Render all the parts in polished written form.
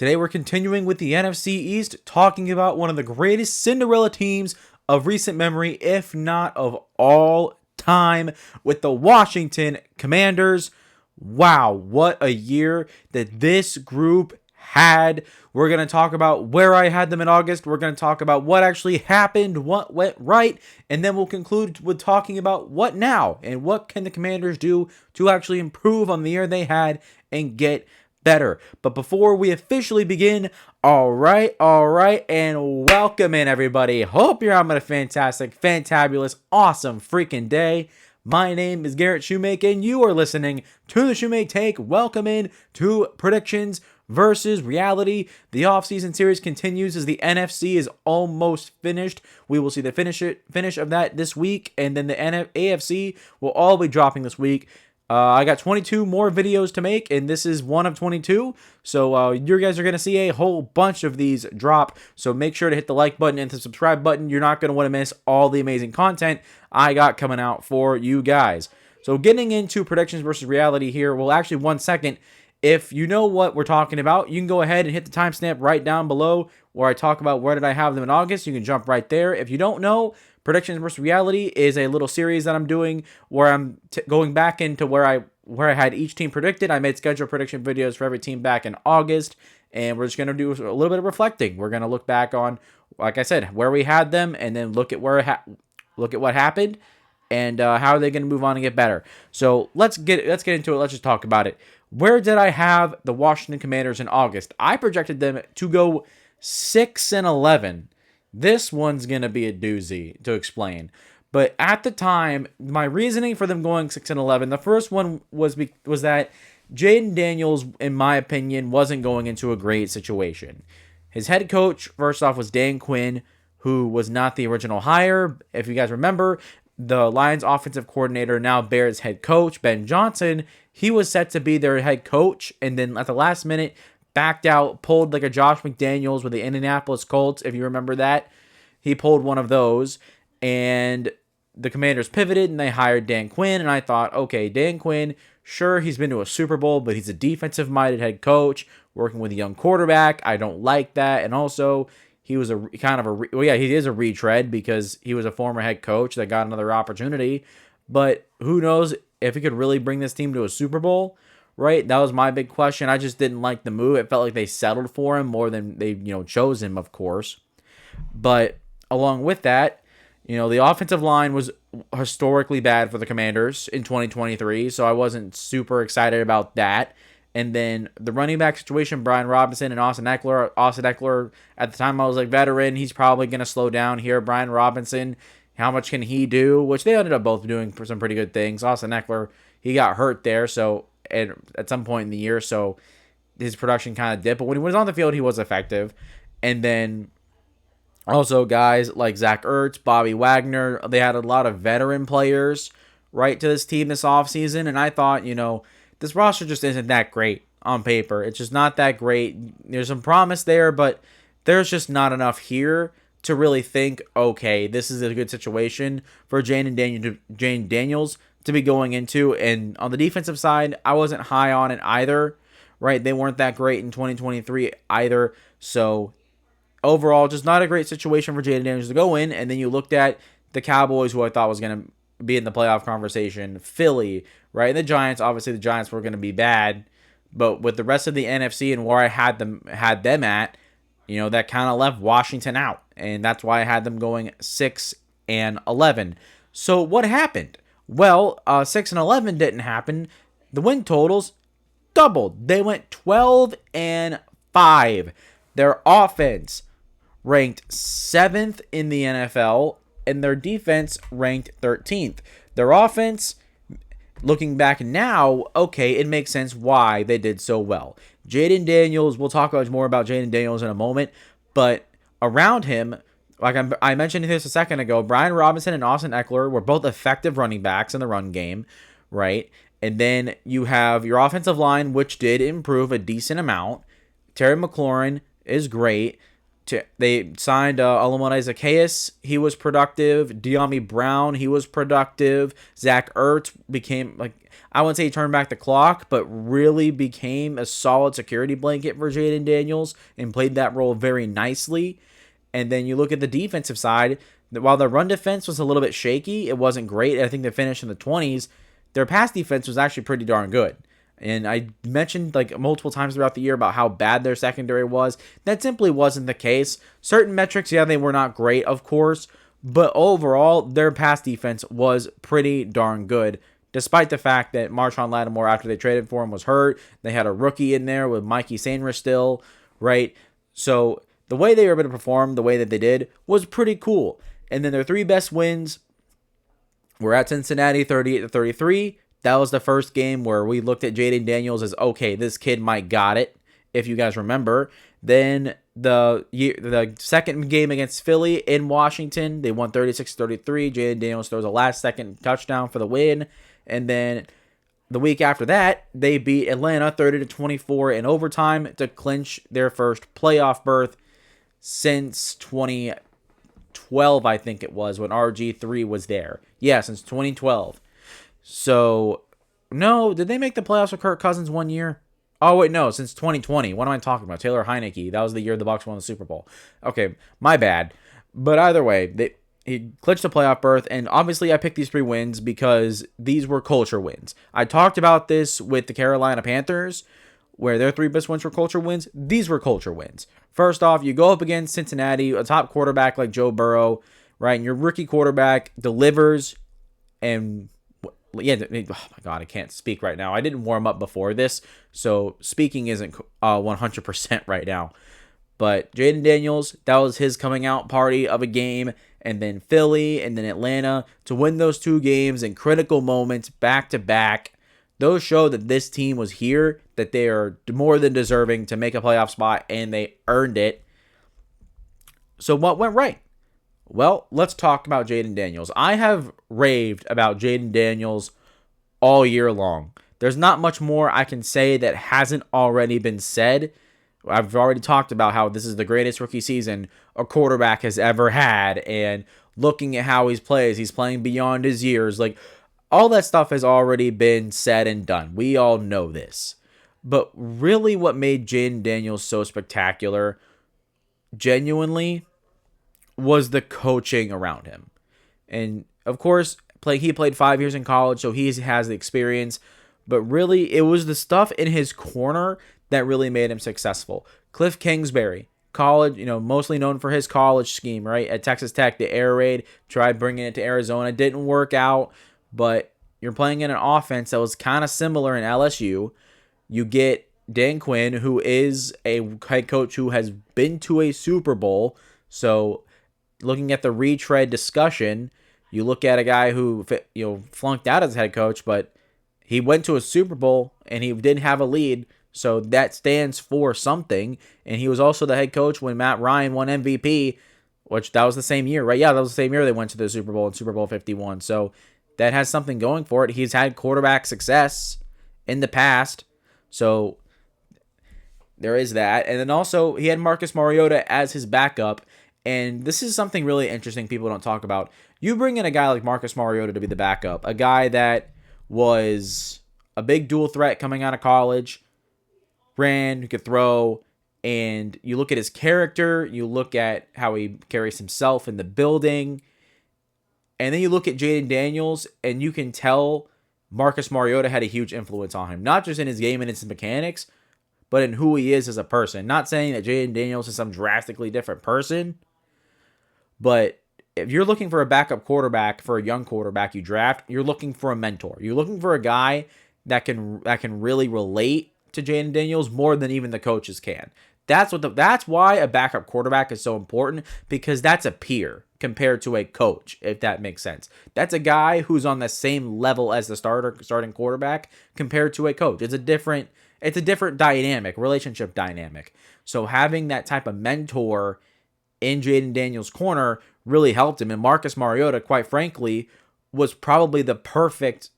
Today we're continuing with the NFC East, talking about one of the greatest Cinderella teams of recent memory, if not of all time, with the Washington Commanders. Wow, what a year that this group had. We're going to talk about where I had them in August. We're going to talk about what actually happened, what went right, and then we'll conclude with talking about what now and what can the Commanders do to actually improve on the year they had and get better. But before we officially begin, all right, and welcome in everybody. Hope you're having a fantastic, fantabulous, awesome freaking day. My name is Garrett Shumake, and you are listening to the Shumake Take. Welcome in to predictions versus reality. The offseason series continues as the NFC is almost finished. We will see the finish of that this week, and then the AFC will all be dropping this week. I got 22 more videos to make, and this is one of 22. So you guys are going to see a whole bunch of these drop. So make sure to hit the like button and the subscribe button. You're not going to want to miss all the amazing content I got coming out for you guys. So getting into predictions versus reality here. Well, actually, 1 second. If you know what we're talking about, you can go ahead and hit the timestamp right down below where I talk about where did I have them in August. You can jump right there. If you don't know, Predictions versus Reality is a little series that I'm doing where I'm going back into where I had each team predicted. I made scheduled prediction videos for every team back in August, and we're just going to do a little bit of reflecting. We're going to look back on, like I said, where we had them, and then look at what happened, and how are they going to move on and get better. So let's get into it. Let's just talk about it. Where did I have the Washington Commanders in August? I projected them to go 6-11. This one's going to be a doozy to explain. But at the time, my reasoning for them going 6-11, the first one was that Jaden Daniels, in my opinion, wasn't going into a great situation. His head coach, first off, was Dan Quinn, who was not the original hire. If you guys remember, the Lions offensive coordinator, now Bears head coach, Ben Johnson, he was set to be their head coach, and then at the last minute, backed out, pulled like a Josh McDaniels with the Indianapolis Colts, if you remember that. He pulled one of those, and the Commanders pivoted, and they hired Dan Quinn, and I thought, okay, Dan Quinn, sure, he's been to a Super Bowl, but he's a defensive-minded head coach, working with a young quarterback. I don't like that, and also, he was he is a retread because he was a former head coach that got another opportunity, but who knows if he could really bring this team to a Super Bowl. Right, that was my big question. I just didn't like the move. It felt like they settled for him more than they, chose him, of course. But along with that, the offensive line was historically bad for the Commanders in 2023, so I wasn't super excited about that. And then the running back situation, Brian Robinson and Austin Eckler. Austin Eckler, at the time, I was like, veteran. He's probably going to slow down here. Brian Robinson, how much can he do? Which they ended up both doing for some pretty good things. Austin Eckler, he got hurt there, so at some point in the year, so his production kind of dipped. But when he was on the field, he was effective. And then also guys like Zach Ertz, Bobby Wagner, they had a lot of veteran players, right, to this team this offseason. And I thought, this roster just isn't that great on paper. It's just not that great. There's some promise there, but there's just not enough here to really think, okay, this is a good situation for Jaden Daniels to be going into. And on the defensive side, I wasn't high on it either, right? They weren't that great in 2023 either. So overall, just not a great situation for Jaden Daniels to go in. And then you looked at the Cowboys, who I thought was going to be in the playoff conversation, Philly, right? And the Giants, obviously the Giants were going to be bad, but with the rest of the NFC and where I had them at, that kind of left Washington out. And that's why I had them going 6-11. So what happened? Well, 6-11 didn't happen. The win totals doubled. They went 12-5. Their offense ranked 7th in the NFL, and their defense ranked 13th. Their offense, looking back now, okay, it makes sense why they did so well. Jaden Daniels, we'll talk more about Jaden Daniels in a moment, but around him, like I mentioned this a second ago, Brian Robinson and Austin Eckler were both effective running backs in the run game, right? And then you have your offensive line, which did improve a decent amount. Terry McLaurin is great. They signed Alamone Zacchaeus. He was productive. De'Ami Brown. He was productive. Zach Ertz became, like, I wouldn't say he turned back the clock, but really became a solid security blanket for Jaden Daniels and played that role very nicely. And then you look at the defensive side. While their run defense was a little bit shaky, it wasn't great. I think they finished in the 20s. Their pass defense was actually pretty darn good. And I mentioned like multiple times throughout the year about how bad their secondary was. That simply wasn't the case. Certain metrics, yeah, they were not great, of course. But overall, their pass defense was pretty darn good. Despite the fact that Marshawn Lattimore, after they traded for him, was hurt. They had a rookie in there with Mikey Sainristil still, right? So the way they were able to perform the way that they did was pretty cool. And then their three best wins were at Cincinnati, 38-33. That was the first game where we looked at Jaden Daniels as, okay, this kid might got it, if you guys remember. Then the second game against Philly in Washington, they won 36-33. Jaden Daniels throws a last-second touchdown for the win. And then the week after that, they beat Atlanta 30-24 in overtime to clinch their first playoff berth since 2012, I think it was, when RG3 was there. Yeah, since 2012. So, no, did they make the playoffs with Kirk Cousins one year? Oh, wait, no, since 2020. What am I talking about? Taylor Heineke. That was the year the Bucs won the Super Bowl. Okay, my bad. But either way, he clinched the playoff berth, and obviously I picked these 3 wins because these were culture wins. I talked about this with the Carolina Panthers, where their 3 best wins were culture wins. These were culture wins. First off, you go up against Cincinnati, a top quarterback like Joe Burrow, right? And your rookie quarterback delivers, and yeah, oh my God, I can't speak right now. I didn't warm up before this, so speaking isn't 100% right now. But Jaden Daniels, that was his coming out party of a game, and then Philly, and then Atlanta, to win those 2 games in critical moments back to back. Those show that this team was here, that they are more than deserving to make a playoff spot, and they earned it. So what went right? Well, let's talk about Jaden Daniels. I have raved about Jaden Daniels all year long. There's not much more I can say that hasn't already been said. I've already talked about how this is the greatest rookie season a quarterback has ever had, and looking at how he's playing beyond his years. Like, all that stuff has already been said and done. We all know this. But really what made Jaden Daniels so spectacular, genuinely, was the coaching around him. And of course, he played 5 years in college, so he has the experience. But really, it was the stuff in his corner that really made him successful. Cliff Kingsbury, college, mostly known for his college scheme, right? At Texas Tech, the air raid, tried bringing it to Arizona, didn't work out. But you're playing in an offense that was kind of similar in LSU. You get Dan Quinn, who is a head coach who has been to a Super Bowl. So looking at the retread discussion, you look at a guy who flunked out as head coach, but he went to a Super Bowl and he didn't have a lead, so that stands for something. And he was also the head coach when Matt Ryan won MVP, which that was the same year, right? Yeah, that was the same year they went to the Super Bowl in Super Bowl 51. So that has something going for it. He's had quarterback success in the past, so there is that. And then also he had Marcus Mariota as his backup. And this is something really interesting people don't talk about. You bring in a guy like Marcus Mariota to be the backup, a guy that was a big dual threat coming out of college, ran, who could throw, and you look at his character, you look at how he carries himself in the building, and then you look at Jaden Daniels, and you can tell Marcus Mariota had a huge influence on him, not just in his game and his mechanics, but in who he is as a person. Not saying that Jaden Daniels is some drastically different person, but if you're looking for a backup quarterback for a young quarterback you draft, you're looking for a mentor. You're looking for a guy that can really relate to Jaden Daniels more than even the coaches can. That's why a backup quarterback is so important, because that's a peer compared to a coach, if that makes sense. That's a guy who's on the same level as the starting quarterback compared to a coach. It's a different dynamic, relationship dynamic. So having that type of mentor in Jaden Daniels' corner really helped him. And Marcus Mariota, quite frankly, was probably the perfect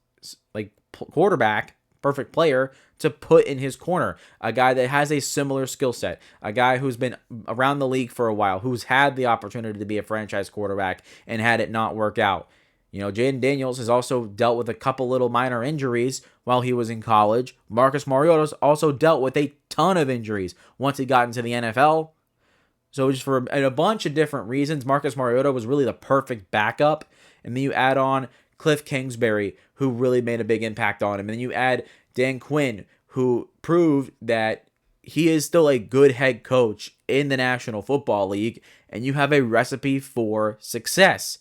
quarterback, perfect player to put in his corner. A guy that has a similar skill set. A guy who's been around the league for a while, who's had the opportunity to be a franchise quarterback and had it not work out. Jaden Daniels has also dealt with a couple little minor injuries while he was in college. Marcus Mariota's also dealt with a ton of injuries once he got into the NFL. So just for a bunch of different reasons, Marcus Mariota was really the perfect backup. And then you add on Cliff Kingsbury, who really made a big impact on him. And then you add Dan Quinn, who proved that he is still a good head coach in the National Football League. And you have a recipe for success.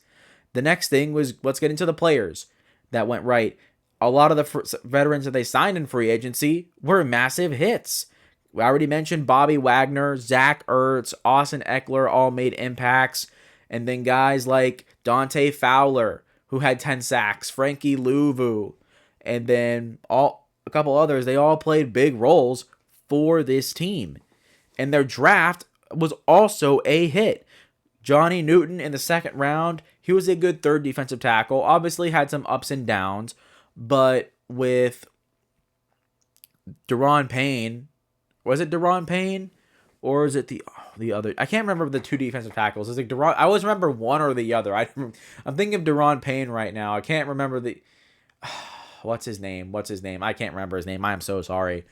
The next thing was, let's get into the players that went right. A lot of the veterans that they signed in free agency were massive hits. We already mentioned Bobby Wagner, Zach Ertz, Austin Eckler all made impacts. And then guys like Dante Fowler, who had 10 sacks, Frankie Louvu, and then a couple others. They all played big roles for this team. And their draft was also a hit. Johnny Newton in the second round, he was a good third defensive tackle. Obviously had some ups and downs, but with Daron Payne, was it Daron Payne or is it the other? I can't remember the two defensive tackles. It's like Daron. I always remember one or the other. I'm thinking of Daron Payne right now. I can't remember the. What's his name? I can't remember his name. I am so sorry.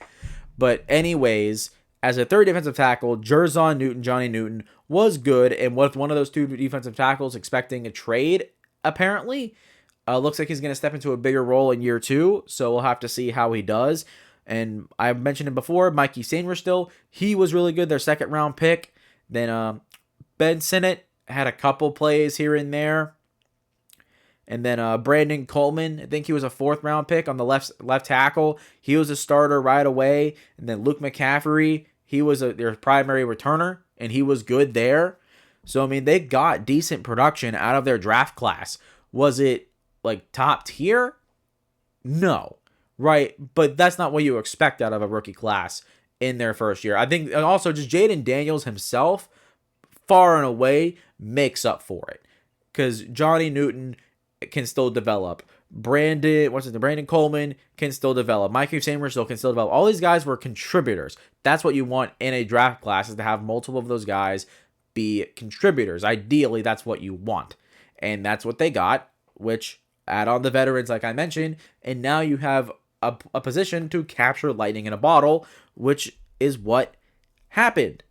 But anyways, as a third defensive tackle, Johnny Newton, was good, and with one of those two defensive tackles expecting a trade, apparently, looks like he's going to step into a bigger role in year 2, so we'll have to see how he does. And I mentioned him before, Mikey Sainristil, he was really good, their second round pick. Then Ben Sinnott had a couple plays here and there. And then Brandon Coleman, I think he was a 4th round pick on the left tackle. He was a starter right away. And then Luke McCaffrey, he was their primary returner, and he was good there. So, I mean, they got decent production out of their draft class. Was it, like, top tier? No. Right? But that's not what you expect out of a rookie class in their first year. I think, and also, just Jaden Daniels himself, far and away, makes up for it. Because Johnny Newton can still develop. Brandon Coleman can still develop. Mikey Sainristil can still develop. All these guys were contributors. That's what you want in a draft class, is to have multiple of those guys be contributors. Ideally, that's what you want. And that's what they got, which add on the veterans like I mentioned, and now you have a position to capture lightning in a bottle, which is what happened.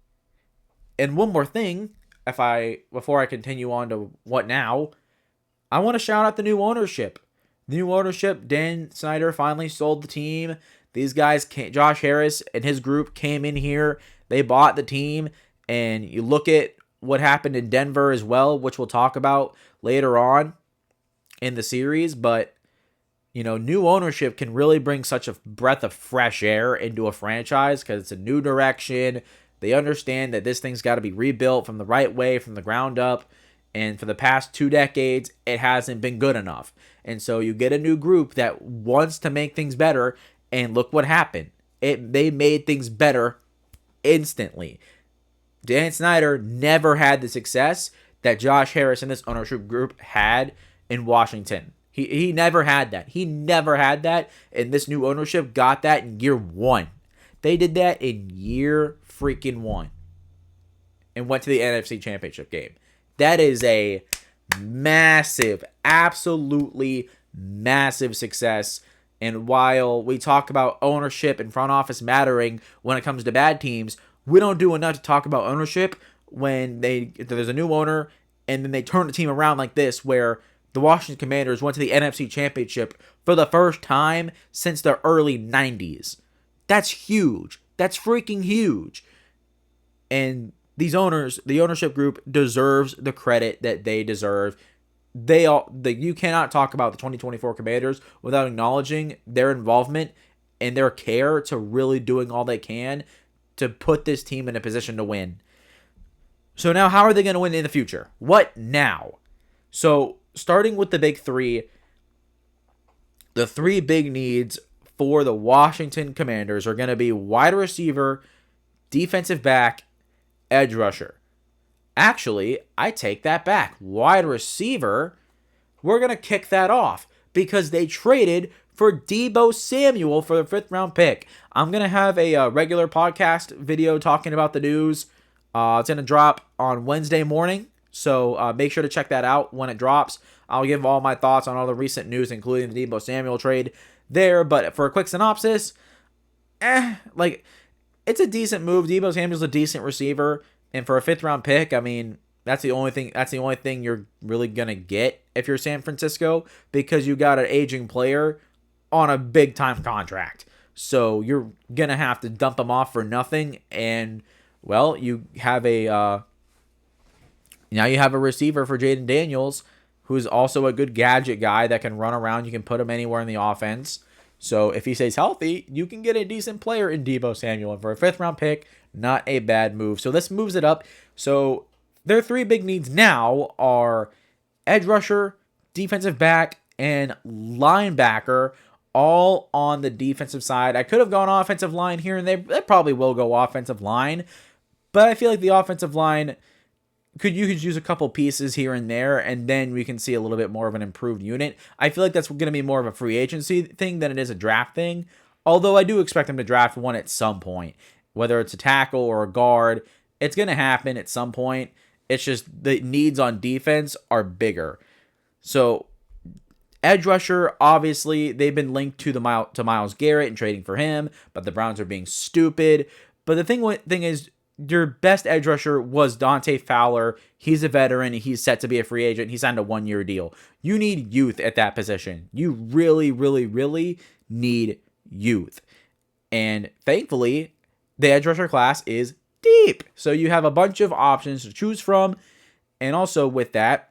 And one more thing, before I continue on to what now, I want to shout out the new ownership. The new ownership, Dan Snyder finally sold the team. These guys, Josh Harris and his group came in here. They bought the team. And you look at what happened in Denver as well, which we'll talk about later on in the series. But, new ownership can really bring such a breath of fresh air into a franchise because it's a new direction. They understand that this thing's got to be rebuilt from the right way, from the ground up. And for the past 2 decades, it hasn't been good enough. And so you get a new group that wants to make things better, and look what happened. They made things better instantly. Dan Snyder never had the success that Josh Harris and this ownership group had in Washington. He never had that. He never had that, and this new ownership got that in year 1. They did that in year freaking 1 and went to the NFC Championship game. That is a massive, absolutely massive success. And while we talk about ownership and front office mattering when it comes to bad teams, we don't do enough to talk about ownership when there's a new owner and then they turn the team around like this, where the Washington Commanders went to the NFC Championship for the first time since the early 90s. That's huge. That's freaking huge. And the ownership group deserves the credit that they deserve. You cannot talk about the 2024 Commanders without acknowledging their involvement and their care to really doing all they can to put this team in a position to win. So now, how are they going to win in the future? What now? So starting with the big 3, the 3 big needs for the Washington Commanders are going to be wide receiver, defensive back, edge rusher. Actually, I take that back. Wide receiver, we're going to kick that off because they traded for Deebo Samuel for the 5th round pick. I'm going to have a regular podcast video talking about the news. It's going to drop on Wednesday morning, so make sure to check that out when it drops. I'll give all my thoughts on all the recent news, including the Deebo Samuel trade there. But for a quick synopsis, it's a decent move. Deebo Samuel's a decent receiver, and for a 5th round pick, I mean, that's the only thing you're really gonna get if you're San Francisco, because you got an aging player on a big time contract. So you're gonna have to dump him off for nothing, and well, you have now you have a receiver for Jaden Daniels, who's also a good gadget guy that can run around. You can put him anywhere in the offense. So if he stays healthy, you can get a decent player in Deebo Samuel. And for a 5th round pick, not a bad move. So this moves it up. So their 3 big needs now are edge rusher, defensive back, and linebacker, all on the defensive side. I could have gone offensive line here, and they probably will go offensive line. But I feel like the offensive line you could use a couple pieces here and there, and then we can see a little bit more of an improved unit. I feel like that's going to be more of a free agency thing than it is a draft thing, although I do expect them to draft one at some point. Whether it's a tackle or a guard, it's going to happen at some point. It's just the needs on defense are bigger. So edge rusher, obviously, they've been linked to Myles Garrett and trading for him, but the Browns are being stupid. But the thing is, your best edge rusher was Dante Fowler. He's a veteran. He's set to be a free agent. He signed a 1-year deal. You need youth at that position. You really, really, really need youth. And thankfully, the edge rusher class is deep. So you have a bunch of options to choose from. And also with that,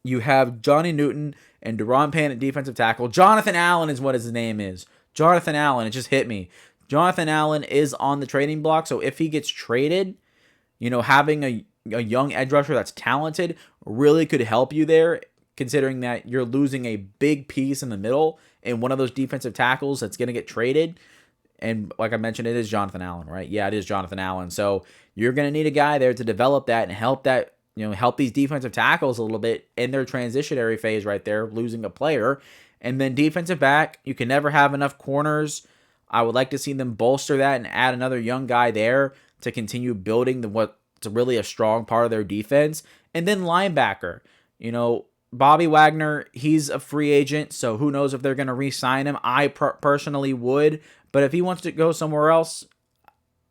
you have Johnny Newton and Deron Payne at defensive tackle. Jonathan Allen is what his name is. Jonathan Allen. It just hit me. Jonathan Allen is on the trading block, so if he gets traded, having a young edge rusher that's talented really could help you there, considering that you're losing a big piece in the middle and one of those defensive tackles that's going to get traded. And like I mentioned, it is Jonathan Allen, right? Yeah, it is Jonathan Allen. So you're going to need a guy there to develop that and help these defensive tackles a little bit in their transitionary phase right there, losing a player. And then defensive back, you can never have enough corners. I would like to see them bolster that and add another young guy there to continue building what's really a strong part of their defense. And then linebacker, Bobby Wagner, he's a free agent, so who knows if they're going to re-sign him. I personally would, but if he wants to go somewhere else,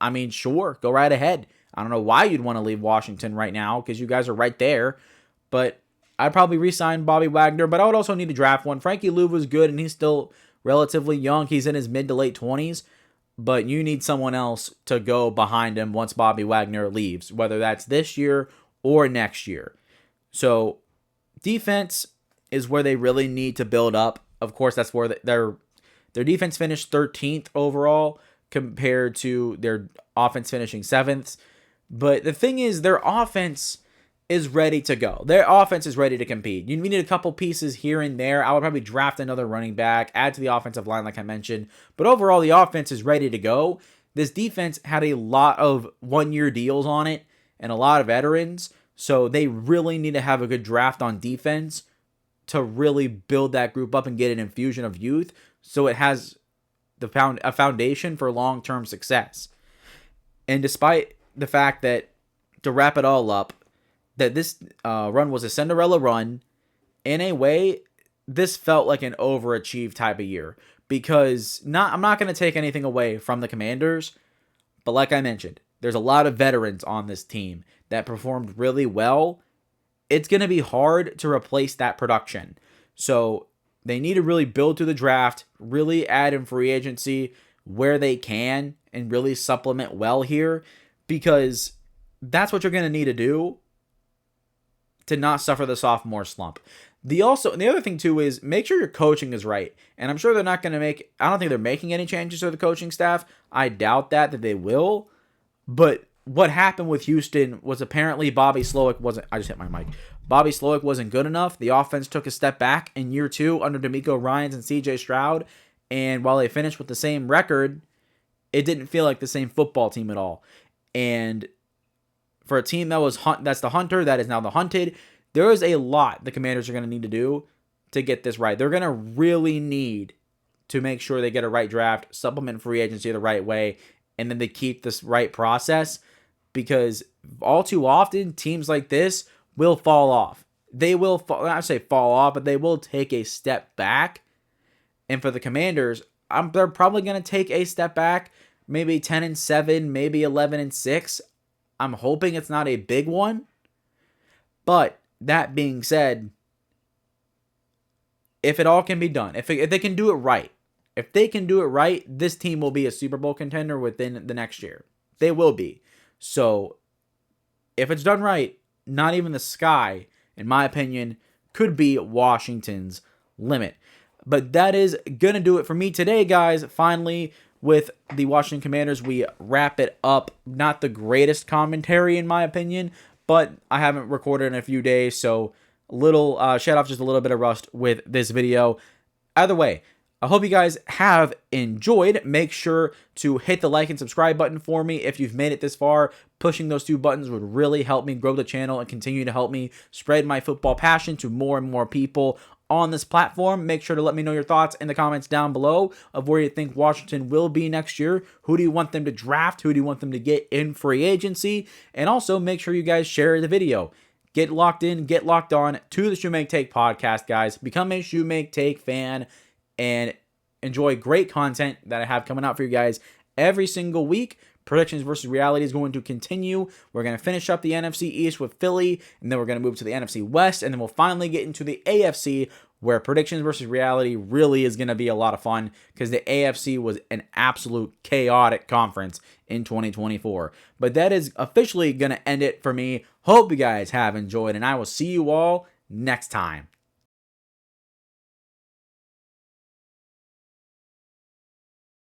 I mean, sure, go right ahead. I don't know why you'd want to leave Washington right now because you guys are right there, but I'd probably re-sign Bobby Wagner, but I would also need to draft one. Frankie Lou was good, and he's still relatively young. He's in his mid to late 20s, but you need someone else to go behind him once Bobby Wagner leaves, whether that's this year or next year. So defense is where they really need to build up. Of course, that's where their defense finished 13th overall compared to their offense finishing 7th. But the thing is, their offense is ready to go. Their offense is ready to compete. You need a couple pieces here and there. I would probably draft another running back, add to the offensive line like I mentioned. But overall, the offense is ready to go. This defense had a lot of 1-year deals on it and a lot of veterans. So they really need to have a good draft on defense to really build that group up and get an infusion of youth so it has a foundation for long-term success. And despite the fact that, to wrap it all up, that this run was a Cinderella run, in a way, this felt like an overachieved type of year. Because I'm not going to take anything away from the Commanders, but like I mentioned, there's a lot of veterans on this team that performed really well. It's going to be hard to replace that production. So they need to really build through the draft, really add in free agency where they can, and really supplement well here, because that's what you're going to need to do to not suffer the sophomore slump. The other thing too is make sure your coaching is right. And I'm sure they're not going to I don't think they're making any changes to the coaching staff. I doubt that they will. But what happened with Houston was apparently Bobby Slowick wasn't good enough. The offense took a step back in year 2 under DeMeco Ryans and CJ Stroud. And while they finished with the same record, it didn't feel like the same football team at all. And for a team that's the hunter, that is now the hunted, there is a lot the Commanders are going to need to do to get this right. They're going to really need to make sure they get a right draft, supplement free agency the right way, and then they keep this right process, because all too often teams like this will fall off. They will, I say fall off, but they will take a step back. And for the Commanders, they're probably going to take a step back, maybe 10-7, maybe 11-6. I'm hoping it's not a big one. But that being said, if it all can be done, if they can do it right, this team will be a Super Bowl contender within the next year. They will be. So if it's done right, not even the sky, in my opinion, could be Washington's limit. But that is going to do it for me today, guys. Finally, with the Washington Commanders, we wrap it up. Not the greatest commentary, in my opinion, but I haven't recorded in a few days, so shed off just a little bit of rust with this video. Either way, I hope you guys have enjoyed. Make sure to hit the like and subscribe button for me if you've made it this far. Pushing those two buttons would really help me grow the channel and continue to help me spread my football passion to more and more people on this platform. Make sure to let me know your thoughts in the comments down below of where you think Washington will be next year. Who do you want them to draft? Who do you want them to get in free agency? And also make sure you guys share the video. Get locked in, get locked on to the Shumake Take podcast, guys. Become a Shumake Take fan and enjoy great content that I have coming out for you guys every single week. Predictions versus reality is going to continue. We're going to finish up the NFC East with Philly, and then we're going to move to the NFC West, and then we'll finally get into the AFC, where predictions versus reality really is going to be a lot of fun, because the AFC was an absolute chaotic conference in 2024. But that is officially going to end it for me. Hope you guys have enjoyed, and I will see you all next time.